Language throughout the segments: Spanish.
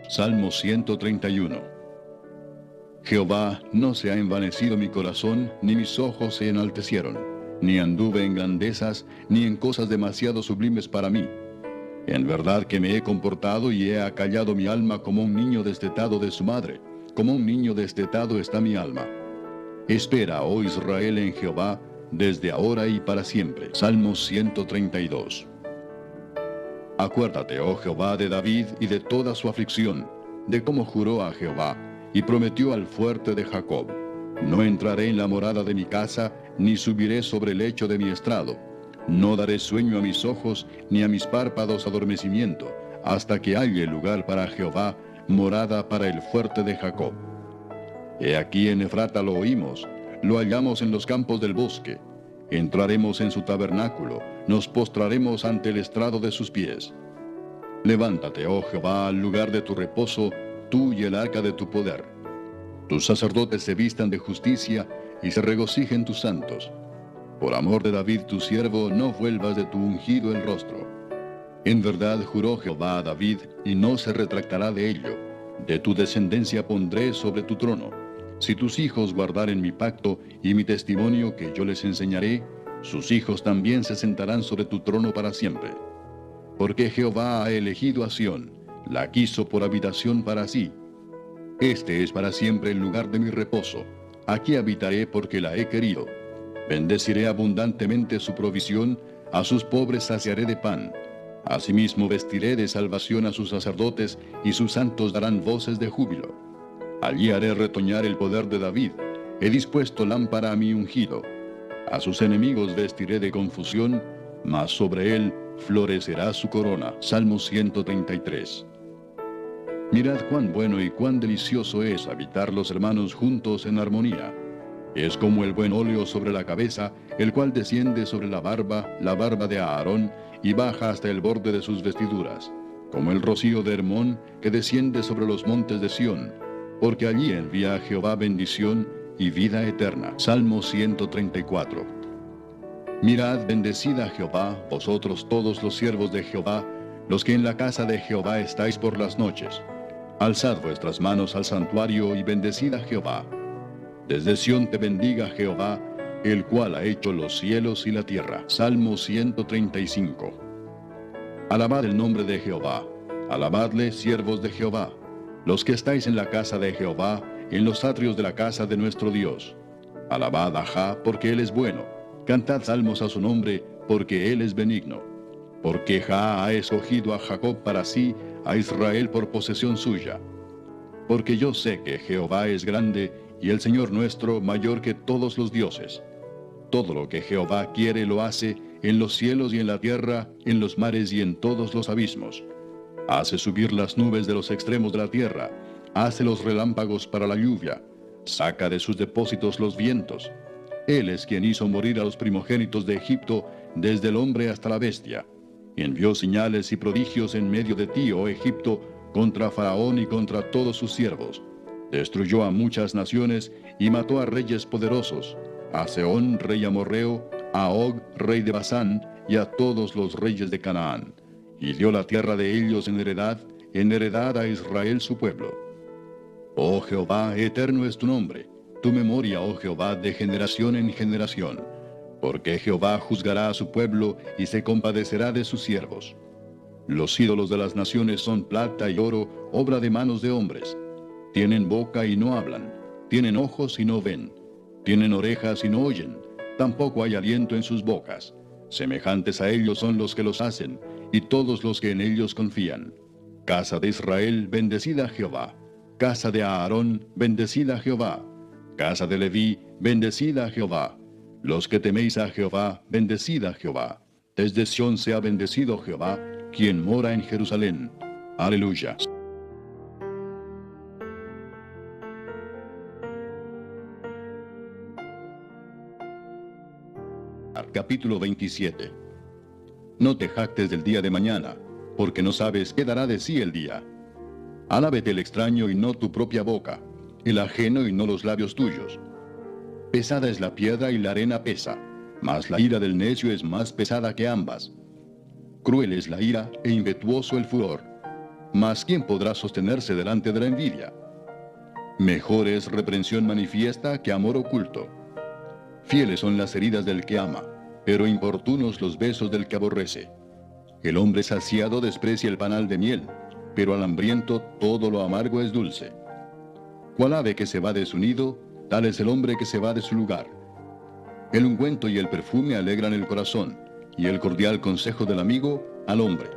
Salmo 131. Jehová, no se ha envanecido mi corazón, ni mis ojos se enaltecieron, ni anduve en grandezas, ni en cosas demasiado sublimes para mí. En verdad que me he comportado y he acallado mi alma como un niño destetado de su madre, como un niño destetado está mi alma. Espera, oh Israel, en Jehová, desde ahora y para siempre. Salmo 132. Acuérdate, oh Jehová, de David y de toda su aflicción, de cómo juró a Jehová, y prometió al fuerte de Jacob: no entraré en la morada de mi casa, ni subiré sobre el lecho de mi estrado. No daré sueño a mis ojos, ni a mis párpados adormecimiento, hasta que halle lugar para Jehová, morada para el fuerte de Jacob. He aquí en Efrata lo oímos, lo hallamos en los campos del bosque. Entraremos en su tabernáculo, nos postraremos ante el estrado de sus pies. Levántate, oh Jehová, al lugar de tu reposo, tú y el arca de tu poder. Tus sacerdotes se vistan de justicia y se regocijen tus santos. Por amor de David tu siervo, no vuelvas de tu ungido el rostro. En verdad juró Jehová a David, y no se retractará de ello: de tu descendencia pondré sobre tu trono. Si tus hijos guardaren mi pacto y mi testimonio que yo les enseñaré, sus hijos también se sentarán sobre tu trono para siempre. Porque Jehová ha elegido a Sión, la quiso por habitación para sí. Este es para siempre el lugar de mi reposo. Aquí habitaré porque la he querido. Bendeciré abundantemente su provisión, a sus pobres saciaré de pan. Asimismo vestiré de salvación a sus sacerdotes, y sus santos darán voces de júbilo. Allí haré retoñar el poder de David. He dispuesto lámpara a mi ungido. A sus enemigos vestiré de confusión, mas sobre él florecerá su corona. Salmo 133. Mirad cuán bueno y cuán delicioso es habitar los hermanos juntos en armonía. Es como el buen óleo sobre la cabeza, el cual desciende sobre la barba de Aarón, y baja hasta el borde de sus vestiduras. Como el rocío de Hermón, que desciende sobre los montes de Sión, porque allí envía a Jehová bendición y vida eterna. Salmo 134. Mirad, bendecid a Jehová, vosotros todos los siervos de Jehová, los que en la casa de Jehová estáis por las noches. Alzad vuestras manos al santuario y bendecid a Jehová. Desde Sión te bendiga Jehová, el cual ha hecho los cielos y la tierra. Salmo 135. Alabad el nombre de Jehová, alabadle, siervos de Jehová, los que estáis en la casa de Jehová, en los atrios de la casa de nuestro Dios. Alabad a Jah, porque él es bueno. Cantad salmos a su nombre, porque él es benigno. Porque Jah ha escogido a Jacob para sí, a Israel por posesión suya. Porque yo sé que Jehová es grande, y el Señor nuestro mayor que todos los dioses. Todo lo que Jehová quiere lo hace, en los cielos y en la tierra, en los mares y en todos los abismos. Hace subir las nubes de los extremos de la tierra, hace los relámpagos para la lluvia, saca de sus depósitos los vientos. Él es quien hizo morir a los primogénitos de Egipto, desde el hombre hasta la bestia. Envió señales y prodigios en medio de ti, oh Egipto, contra Faraón y contra todos sus siervos. Destruyó a muchas naciones y mató a reyes poderosos, a Sehón, rey amorreo, a Og, rey de Basán, y a todos los reyes de Canaán. Y dio la tierra de ellos en heredad a Israel su pueblo. Oh Jehová, eterno es tu nombre, tu memoria, oh Jehová, de generación en generación. Porque Jehová juzgará a su pueblo y se compadecerá de sus siervos. Los ídolos de las naciones son plata y oro, obra de manos de hombres. Tienen boca y no hablan, tienen ojos y no ven, tienen orejas y no oyen, tampoco hay aliento en sus bocas. Semejantes a ellos son los que los hacen, y todos los que en ellos confían. Casa de Israel, bendecida a Jehová. Casa de Aarón, bendecida a Jehová. Casa de Leví, bendecida a Jehová. Los que teméis a Jehová, bendecida a Jehová. Desde Sión sea bendecido Jehová, quien mora en Jerusalén. Aleluya. Capítulo 27. No te jactes del día de mañana, porque no sabes qué dará de sí el día. Alábete el extraño y no tu propia boca, el ajeno y no los labios tuyos. Pesada es la piedra y la arena pesa, mas la ira del necio es más pesada que ambas. Cruel es la ira e impetuoso el furor. mas ¿quién podrá sostenerse delante de la envidia? Mejor es reprensión manifiesta que amor oculto. Fieles son las heridas del que ama, pero importunos los besos del que aborrece. El hombre saciado desprecia el panal de miel, pero al hambriento todo lo amargo es dulce. Cual ave que se va de su nido, tal es el hombre que se va de su lugar. El ungüento y el perfume alegran el corazón, y el cordial consejo del amigo al hombre.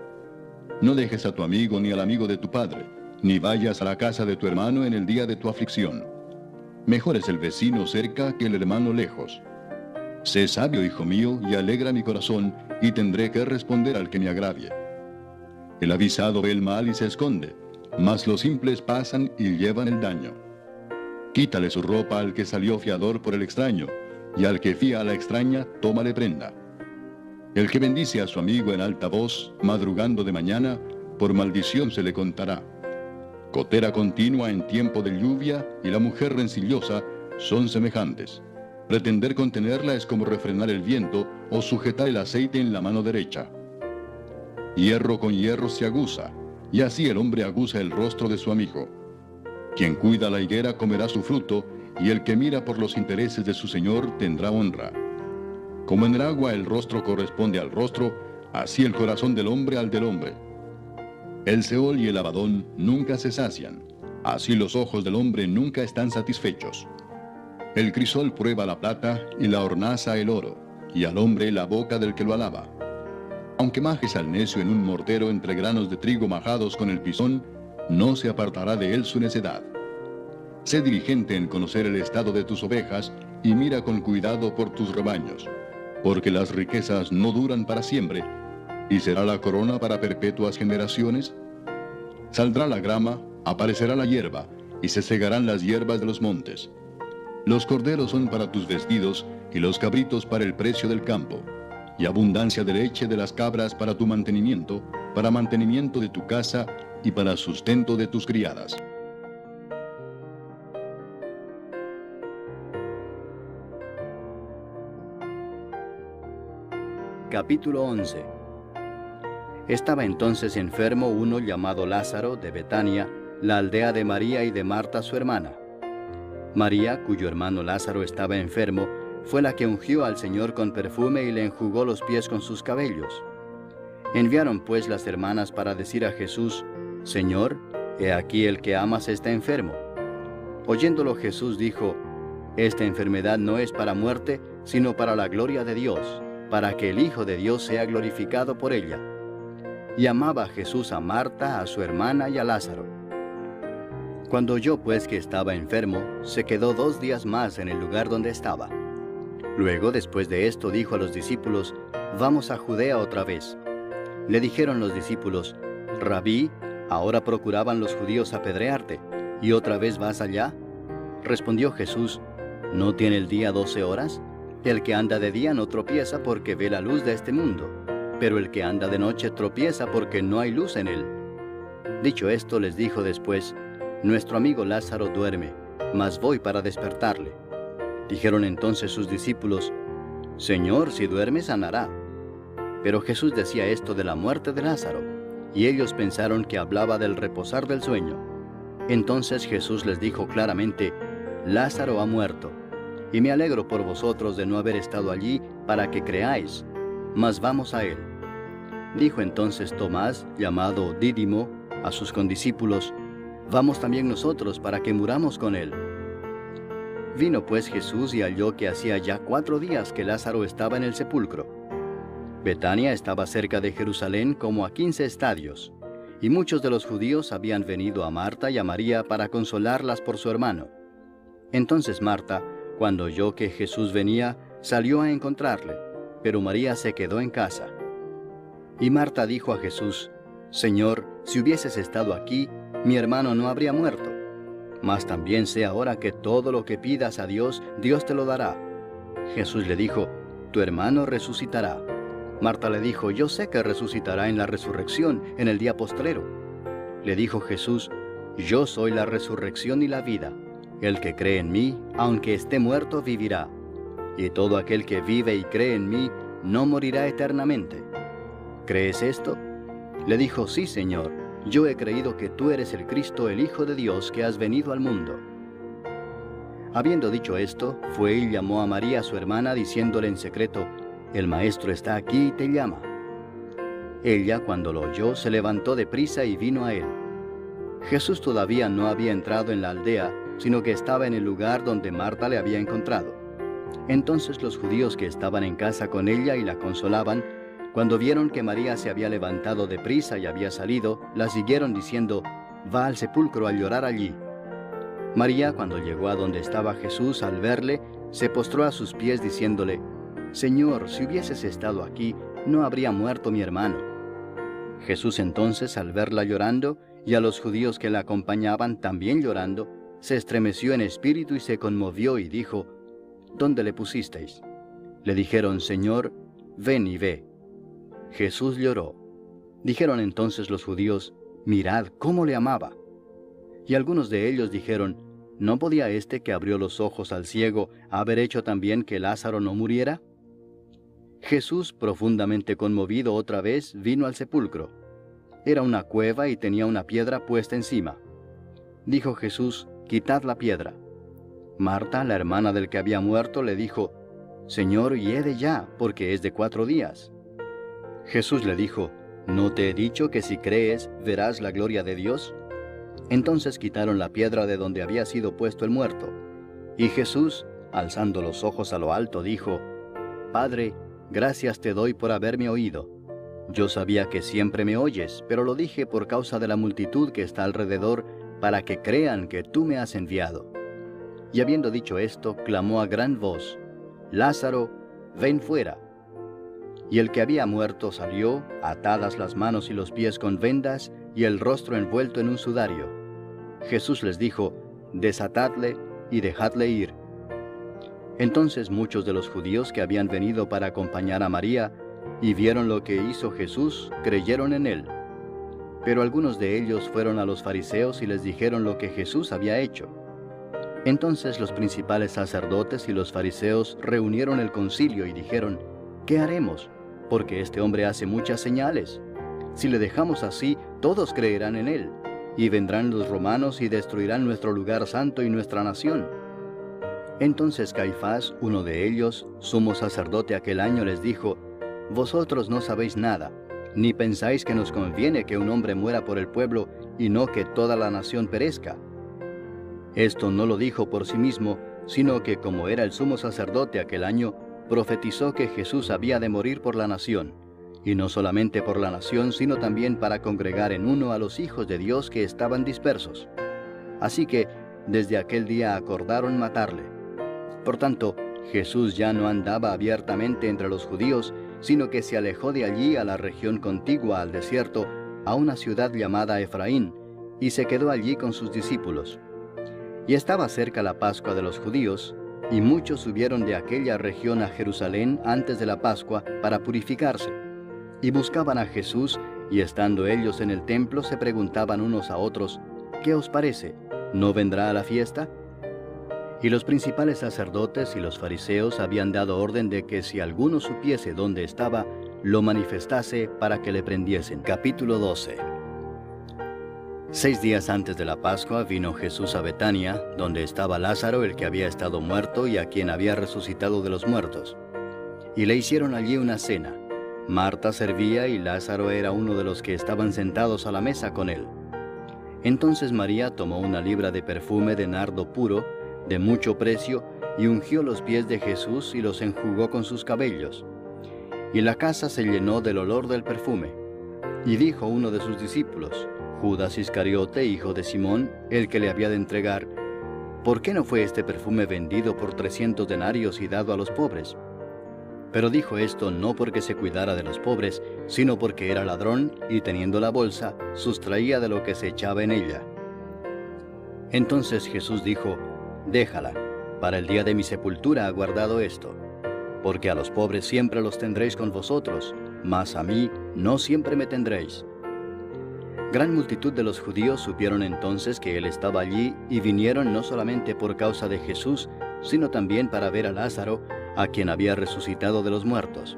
No dejes a tu amigo ni al amigo de tu padre, ni vayas a la casa de tu hermano en el día de tu aflicción. Mejor es el vecino cerca que el hermano lejos. Sé sabio, hijo mío, y alegra mi corazón, y tendré que responder al que me agravie. El avisado ve el mal y se esconde, mas los simples pasan y llevan el daño. Quítale su ropa al que salió fiador por el extraño, y al que fía a la extraña, tómale prenda. El que bendice a su amigo en alta voz, madrugando de mañana, por maldición se le contará. Gotera continua en tiempo de lluvia y la mujer rencillosa son semejantes. Pretender contenerla es como refrenar el viento o sujetar el aceite en la mano derecha. Hierro con hierro se aguza, y así el hombre aguza el rostro de su amigo. Quien cuida la higuera comerá su fruto, y el que mira por los intereses de su señor tendrá honra. Como en el agua el rostro corresponde al rostro, así el corazón del hombre al del hombre. El Seol y el Abadón nunca se sacian, así los ojos del hombre nunca están satisfechos. El crisol prueba la plata y la hornaza el oro, y al hombre la boca del que lo alaba. Aunque majes al necio en un mortero entre granos de trigo majados con el pisón, no se apartará de él su necedad. Sé diligente en conocer el estado de tus ovejas, y mira con cuidado por tus rebaños, porque las riquezas no duran para siempre, ¿y será la corona para perpetuas generaciones? Saldrá la grama, aparecerá la hierba, y se segarán las hierbas de los montes. Los corderos son para tus vestidos, y los cabritos para el precio del campo, y abundancia de leche de las cabras para tu mantenimiento, para mantenimiento de tu casa, y para sustento de tus criadas. Capítulo 11. Estaba entonces enfermo uno llamado Lázaro de Betania, la aldea de María y de Marta su hermana. María, cuyo hermano Lázaro estaba enfermo, fue la que ungió al Señor con perfume y le enjugó los pies con sus cabellos. Enviaron pues las hermanas para decir a Jesús: Señor, he aquí el que amas está enfermo. Oyéndolo Jesús dijo: Esta enfermedad no es para muerte, sino para la gloria de Dios, para que el Hijo de Dios sea glorificado por ella. Y amaba Jesús a Marta, a su hermana y a Lázaro. Cuando oyó pues que estaba enfermo, se quedó 2 días más en el lugar donde estaba. Luego, después de esto, dijo a los discípulos: Vamos a Judea otra vez. Le dijeron los discípulos: Rabí, ahora procuraban los judíos apedrearte, ¿y otra vez vas allá? Respondió Jesús: ¿No tiene el día 12 horas? El que anda de día no tropieza porque ve la luz de este mundo, pero el que anda de noche tropieza porque no hay luz en él. Dicho esto, les dijo después: Nuestro amigo Lázaro duerme, mas voy para despertarle. Dijeron entonces sus discípulos: Señor, si duerme, sanará. Pero Jesús decía esto de la muerte de Lázaro, y ellos pensaron que hablaba del reposar del sueño. Entonces Jesús les dijo claramente: Lázaro ha muerto, y me alegro por vosotros de no haber estado allí para que creáis, mas vamos a él. Dijo entonces Tomás, llamado Dídimo, a sus condiscípulos: Vamos también nosotros para que muramos con él. Vino pues Jesús y halló que hacía ya 4 días que Lázaro estaba en el sepulcro. Betania estaba cerca de Jerusalén como a 15 estadios, y muchos de los judíos habían venido a Marta y a María para consolarlas por su hermano. Entonces Marta, cuando oyó que Jesús venía, salió a encontrarle, pero María se quedó en casa. Y Marta dijo a Jesús: Señor, si hubieses estado aquí, mi hermano no habría muerto. Mas también sé ahora que todo lo que pidas a Dios, Dios te lo dará. Jesús le dijo: Tu hermano resucitará. Marta le dijo: Yo sé que resucitará en la resurrección, en el día postrero. Le dijo Jesús: Yo soy la resurrección y la vida. El que cree en mí, aunque esté muerto, vivirá. Y todo aquel que vive y cree en mí, no morirá eternamente. ¿Crees esto? Le dijo: Sí, Señor, yo he creído que tú eres el Cristo, el Hijo de Dios, que has venido al mundo. Habiendo dicho esto, fue y llamó a María su hermana, diciéndole en secreto, el Maestro está aquí y te llama. Ella, cuando lo oyó, se levantó deprisa y vino a él. Jesús todavía no había entrado en la aldea, sino que estaba en el lugar donde Marta le había encontrado. Entonces los judíos que estaban en casa con ella y la consolaban, cuando vieron que María se había levantado deprisa y había salido, la siguieron diciendo, va al sepulcro a llorar allí. María, cuando llegó a donde estaba Jesús, al verle, se postró a sus pies diciéndole, Señor, si hubieses estado aquí, no habría muerto mi hermano. Jesús entonces, al verla llorando, y a los judíos que la acompañaban también llorando, se estremeció en espíritu y se conmovió y dijo, ¿dónde le pusisteis? Le dijeron, Señor, ven y ve. Jesús lloró. Dijeron entonces los judíos, mirad cómo le amaba. Y algunos de ellos dijeron, ¿no podía este que abrió los ojos al ciego haber hecho también que Lázaro no muriera? Jesús, profundamente conmovido otra vez, vino al sepulcro. Era una cueva y tenía una piedra puesta encima. Dijo Jesús, quitad la piedra. Marta, la hermana del que había muerto, le dijo, Señor, hiede ya, porque es de 4 días. Jesús le dijo, ¿no te he dicho que si crees, verás la gloria de Dios? Entonces quitaron la piedra de donde había sido puesto el muerto. Y Jesús, alzando los ojos a lo alto, dijo, Padre, gracias te doy por haberme oído. Yo sabía que siempre me oyes, pero lo dije por causa de la multitud que está alrededor, para que crean que tú me has enviado. Y habiendo dicho esto, clamó a gran voz, Lázaro, ven fuera. Y el que había muerto salió, atadas las manos y los pies con vendas, y el rostro envuelto en un sudario. Jesús les dijo, desatadle y dejadle ir. Entonces muchos de los judíos que habían venido para acompañar a María, y vieron lo que hizo Jesús, creyeron en él. Pero algunos de ellos fueron a los fariseos y les dijeron lo que Jesús había hecho. Entonces los principales sacerdotes y los fariseos reunieron el concilio y dijeron, ¿qué haremos? Porque este hombre hace muchas señales. Si le dejamos así, todos creerán en él, y vendrán los romanos y destruirán nuestro lugar santo y nuestra nación. Entonces Caifás, uno de ellos, sumo sacerdote aquel año, les dijo, vosotros no sabéis nada, ni pensáis que nos conviene que un hombre muera por el pueblo y no que toda la nación perezca. Esto no lo dijo por sí mismo, sino que como era el sumo sacerdote aquel año, profetizó que Jesús había de morir por la nación, y no solamente por la nación, sino también para congregar en uno a los hijos de Dios que estaban dispersos. Así que desde aquel día acordaron matarle. Por tanto, Jesús ya no andaba abiertamente entre los judíos, sino que se alejó de allí a la región contigua al desierto, a una ciudad llamada Efraín, y se quedó allí con sus discípulos. Y estaba cerca la Pascua de los judíos, y muchos subieron de aquella región a Jerusalén antes de la Pascua para purificarse. Y buscaban a Jesús, y estando ellos en el templo se preguntaban unos a otros, ¿qué os parece? ¿No vendrá a la fiesta? Y los principales sacerdotes y los fariseos habían dado orden de que si alguno supiese dónde estaba, lo manifestase para que le prendiesen. Capítulo 12. 6 días antes de la Pascua vino Jesús a Betania, donde estaba Lázaro, el que había estado muerto y a quien había resucitado de los muertos. Y le hicieron allí una cena. Marta servía y Lázaro era uno de los que estaban sentados a la mesa con él. Entonces María tomó una libra de perfume de nardo puro, de mucho precio, y ungió los pies de Jesús y los enjugó con sus cabellos. Y la casa se llenó del olor del perfume. Y dijo uno de sus discípulos, Judas Iscariote, hijo de Simón, el que le había de entregar, ¿por qué no fue este perfume vendido por 300 denarios y dado a los pobres? Pero dijo esto no porque se cuidara de los pobres, sino porque era ladrón y teniendo la bolsa, sustraía de lo que se echaba en ella. Entonces Jesús dijo, déjala, para el día de mi sepultura ha guardado esto, porque a los pobres siempre los tendréis con vosotros, mas a mí no siempre me tendréis. Gran multitud de los judíos supieron entonces que él estaba allí y vinieron no solamente por causa de Jesús, sino también para ver a Lázaro, a quien había resucitado de los muertos.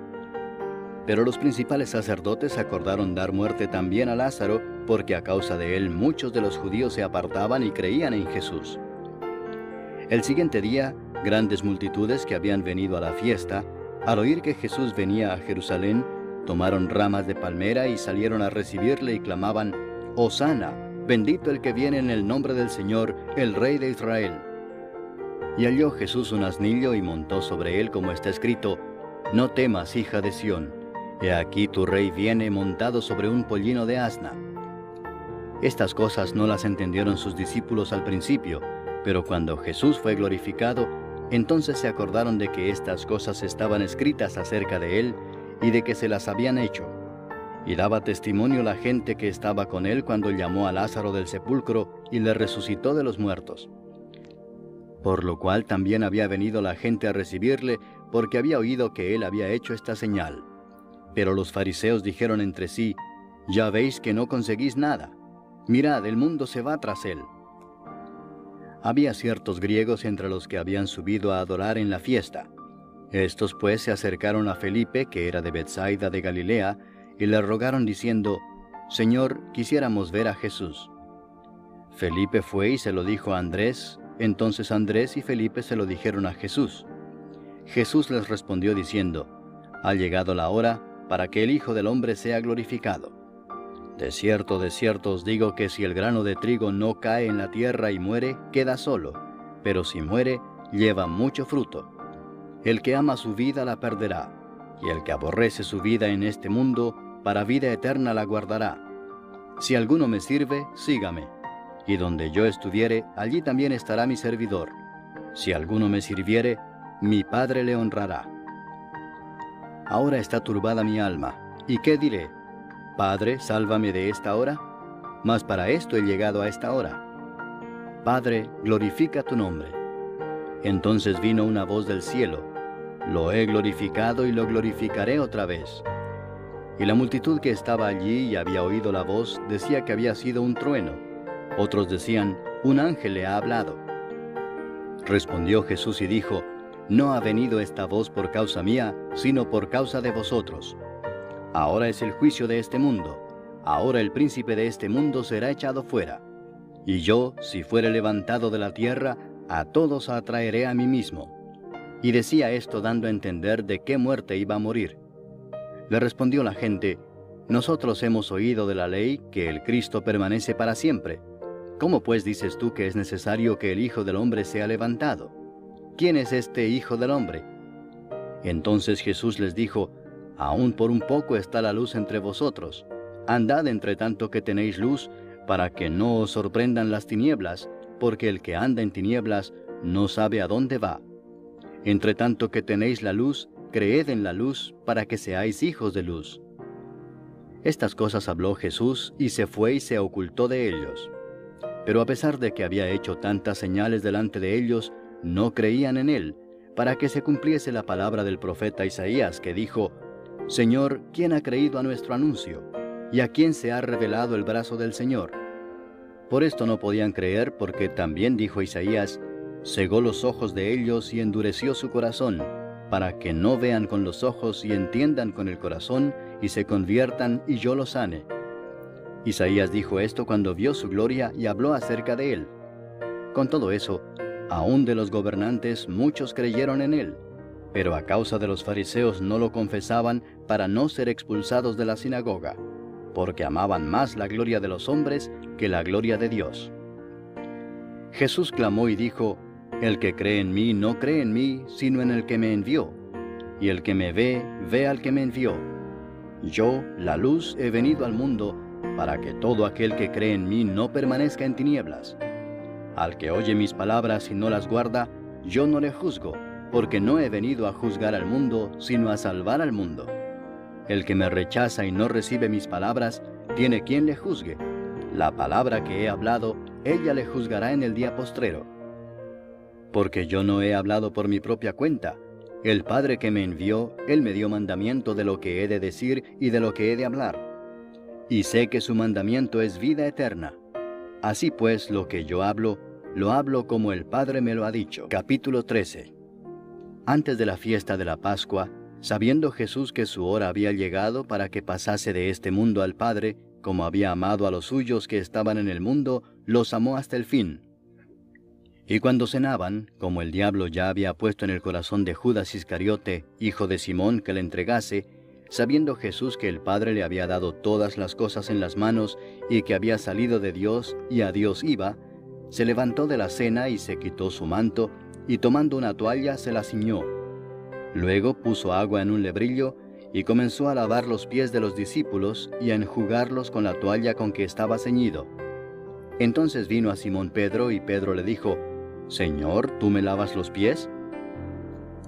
Pero los principales sacerdotes acordaron dar muerte también a Lázaro, porque a causa de él muchos de los judíos se apartaban y creían en Jesús. El siguiente día, grandes multitudes que habían venido a la fiesta, al oír que Jesús venía a Jerusalén, tomaron ramas de palmera y salieron a recibirle y clamaban: «Hosana, bendito el que viene en el nombre del Señor, el Rey de Israel». Y halló Jesús un asnillo y montó sobre él, como está escrito: «No temas, hija de Sión, he aquí tu rey viene montado sobre un pollino de asna». Estas cosas no las entendieron sus discípulos al principio, pero cuando Jesús fue glorificado, entonces se acordaron de que estas cosas estaban escritas acerca de él y de que se las habían hecho. Y daba testimonio la gente que estaba con él cuando llamó a Lázaro del sepulcro y le resucitó de los muertos. Por lo cual también había venido la gente a recibirle, porque había oído que él había hecho esta señal. Pero los fariseos dijeron entre sí: «Ya veis que no conseguís nada. Mirad, el mundo se va tras él». Había ciertos griegos entre los que habían subido a adorar en la fiesta. Estos pues se acercaron a Felipe, que era de Betsaida de Galilea, y le rogaron diciendo: «Señor, quisiéramos ver a Jesús». Felipe fue y se lo dijo a Andrés. Entonces Andrés y Felipe se lo dijeron a Jesús. Jesús les respondió diciendo: «Ha llegado la hora para que el Hijo del Hombre sea glorificado. De cierto os digo que si el grano de trigo no cae en la tierra y muere, queda solo, pero si muere, lleva mucho fruto. El que ama su vida la perderá, y el que aborrece su vida en este mundo, para vida eterna la guardará. Si alguno me sirve, sígame, y donde yo estuviere, allí también estará mi servidor. Si alguno me sirviere, mi Padre le honrará. Ahora está turbada mi alma, ¿y qué diré? Padre, sálvame de esta hora, mas para esto he llegado a esta hora. Padre, glorifica tu nombre». Entonces vino una voz del cielo: «Lo he glorificado y lo glorificaré otra vez». Y la multitud que estaba allí y había oído la voz decía que había sido un trueno. Otros decían: «Un ángel le ha hablado». Respondió Jesús y dijo: «No ha venido esta voz por causa mía, sino por causa de vosotros. Ahora es el juicio de este mundo. Ahora el príncipe de este mundo será echado fuera. Y yo, si fuere levantado de la tierra, a todos atraeré a mí mismo». Y decía esto dando a entender de qué muerte iba a morir. Le respondió la gente: «Nosotros hemos oído de la ley que el Cristo permanece para siempre. ¿Cómo pues dices tú que es necesario que el Hijo del Hombre sea levantado? ¿Quién es este Hijo del Hombre?». Entonces Jesús les dijo: «Aún por un poco está la luz entre vosotros. Andad entre tanto que tenéis luz, para que no os sorprendan las tinieblas, porque el que anda en tinieblas no sabe a dónde va. Entre tanto que tenéis la luz, creed en la luz, para que seáis hijos de luz». Estas cosas habló Jesús, y se fue y se ocultó de ellos. Pero a pesar de que había hecho tantas señales delante de ellos, no creían en él, para que se cumpliese la palabra del profeta Isaías, que dijo: «Señor, ¿quién ha creído a nuestro anuncio? ¿Y a quién se ha revelado el brazo del Señor?». Por esto no podían creer, porque también dijo Isaías: «Cegó los ojos de ellos y endureció su corazón, para que no vean con los ojos y entiendan con el corazón, y se conviertan y yo los sane». Isaías dijo esto cuando vio su gloria y habló acerca de él. Con todo eso, aún de los gobernantes muchos creyeron en él, pero a causa de los fariseos no lo confesaban para no ser expulsados de la sinagoga, porque amaban más la gloria de los hombres que la gloria de Dios. Jesús clamó y dijo: «El que cree en mí no cree en mí, sino en el que me envió. Y el que me ve, ve al que me envió. Yo, la luz, he venido al mundo, para que todo aquel que cree en mí no permanezca en tinieblas. Al que oye mis palabras y no las guarda, yo no le juzgo, porque no he venido a juzgar al mundo, sino a salvar al mundo. El que me rechaza y no recibe mis palabras, tiene quien le juzgue. La palabra que he hablado, ella le juzgará en el día postrero. Porque yo no he hablado por mi propia cuenta. El Padre que me envió, Él me dio mandamiento de lo que he de decir y de lo que he de hablar. Y sé que su mandamiento es vida eterna. Así pues, lo que yo hablo, lo hablo como el Padre me lo ha dicho». Capítulo 13. Antes de la fiesta de la Pascua, Sabiendo Jesús que su hora había llegado para que pasase de este mundo al Padre, como había amado a los suyos que estaban en el mundo, los amó hasta el fin. Y cuando cenaban, como el diablo ya había puesto en el corazón de Judas Iscariote, hijo de Simón, que le entregase, sabiendo Jesús que el Padre le había dado todas las cosas en las manos y que había salido de Dios y a Dios iba, se levantó de la cena y se quitó su manto, y tomando una toalla se la ciñó. Luego puso agua en un lebrillo y comenzó a lavar los pies de los discípulos y a enjugarlos con la toalla con que estaba ceñido. Entonces vino a Simón Pedro y Pedro le dijo: «Señor, ¿tú me lavas los pies?».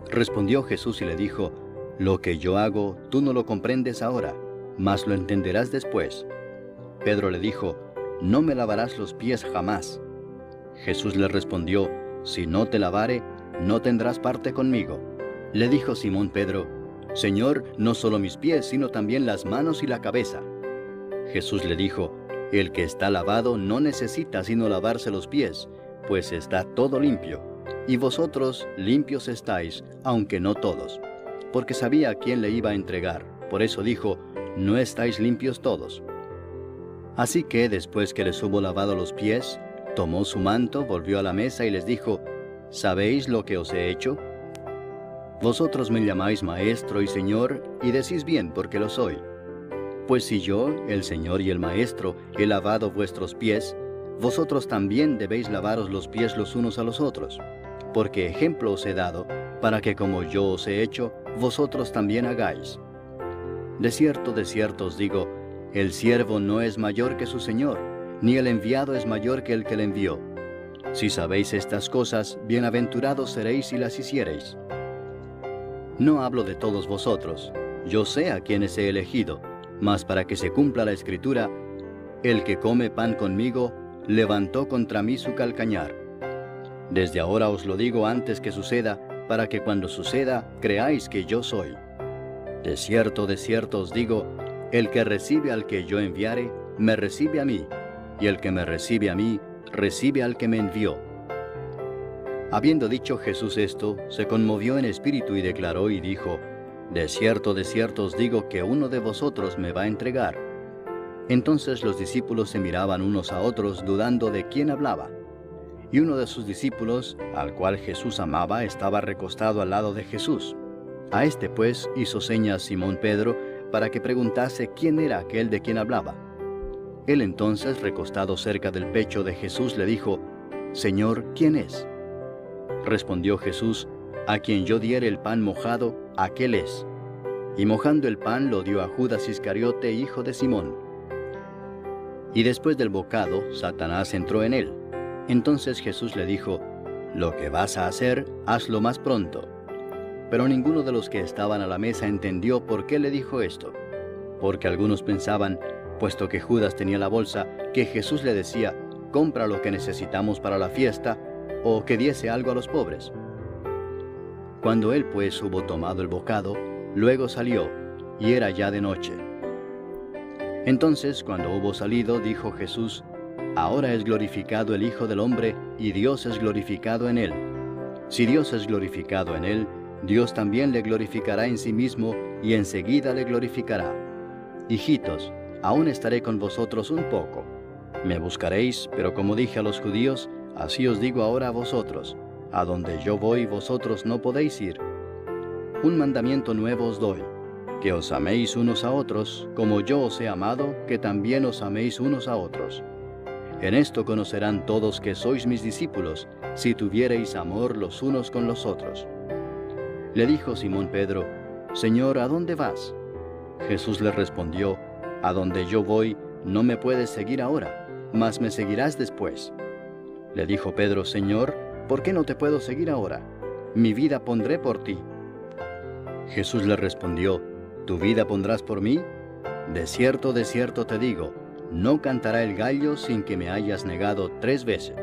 Respondió Jesús y le dijo: «Lo que yo hago, tú no lo comprendes ahora, mas lo entenderás después». Pedro le dijo: «No me lavarás los pies jamás». Jesús le respondió: «Si no te lavare, no tendrás parte conmigo». Le dijo Simón Pedro: «Señor, no solo mis pies, sino también las manos y la cabeza». Jesús le dijo: «El que está lavado no necesita sino lavarse los pies, pues está todo limpio, y vosotros limpios estáis, aunque no todos». Porque sabía a quién le iba a entregar, por eso dijo: «No estáis limpios todos». Así que, después que les hubo lavado los pies, tomó su manto, volvió a la mesa y les dijo: «¿Sabéis lo que os he hecho? Vosotros me llamáis Maestro y Señor, y decís bien, porque lo soy. Pues si yo, el Señor y el Maestro, he lavado vuestros pies, vosotros también debéis lavaros los pies los unos a los otros, porque ejemplo os he dado, para que como yo os he hecho, vosotros también hagáis. De cierto os digo, el siervo no es mayor que su Señor, ni el enviado es mayor que el que le envió. Si sabéis estas cosas, bienaventurados seréis si las hiciereis. No hablo de todos vosotros, yo sé a quienes he elegido, mas para que se cumpla la Escritura, el que come pan conmigo, levantó contra mí su calcañar. Desde ahora os lo digo antes que suceda, para que cuando suceda, creáis que yo soy. De cierto os digo, el que recibe al que yo enviare, me recibe a mí, y el que me recibe a mí, recibe al que me envió». Habiendo dicho Jesús esto, se conmovió en espíritu y declaró y dijo: «De cierto os digo que uno de vosotros me va a entregar». Entonces los discípulos se miraban unos a otros, dudando de quién hablaba. Y uno de sus discípulos, al cual Jesús amaba, estaba recostado al lado de Jesús. A este pues hizo señas Simón Pedro para que preguntase quién era aquel de quien hablaba. Él entonces, recostado cerca del pecho de Jesús, le dijo: «Señor, ¿quién es?». Respondió Jesús: «A quien yo diere el pan mojado, aquel es». Y mojando el pan lo dio a Judas Iscariote, hijo de Simón. Y después del bocado, Satanás entró en él. Entonces Jesús le dijo: «Lo que vas a hacer, hazlo más pronto». Pero ninguno de los que estaban a la mesa entendió por qué le dijo esto. Porque algunos pensaban, puesto que Judas tenía la bolsa, que Jesús le decía: «Compra lo que necesitamos para la fiesta», o que diese algo a los pobres. Cuando él pues hubo tomado el bocado, luego salió, y era ya de noche. Entonces, cuando hubo salido, dijo Jesús: «Ahora es glorificado el Hijo del Hombre, y Dios es glorificado en él. Si Dios es glorificado en él, Dios también le glorificará en sí mismo, y enseguida le glorificará. Hijitos, aún estaré con vosotros un poco. Me buscaréis, pero como dije a los judíos, así os digo ahora a vosotros: a donde yo voy, vosotros no podéis ir. Un mandamiento nuevo os doy, que os améis unos a otros, como yo os he amado, que también os améis unos a otros. En esto conocerán todos que sois mis discípulos, si tuviereis amor los unos con los otros». Le dijo Simón Pedro: «Señor, ¿a dónde vas?». Jesús le respondió: «A donde yo voy, no me puedes seguir ahora, mas me seguirás después». Le dijo Pedro: «Señor, ¿por qué no te puedo seguir ahora? Mi vida pondré por ti». Jesús le respondió: «¿Tu vida pondrás por mí? De cierto te digo, no cantará el gallo sin que me hayas negado 3 veces».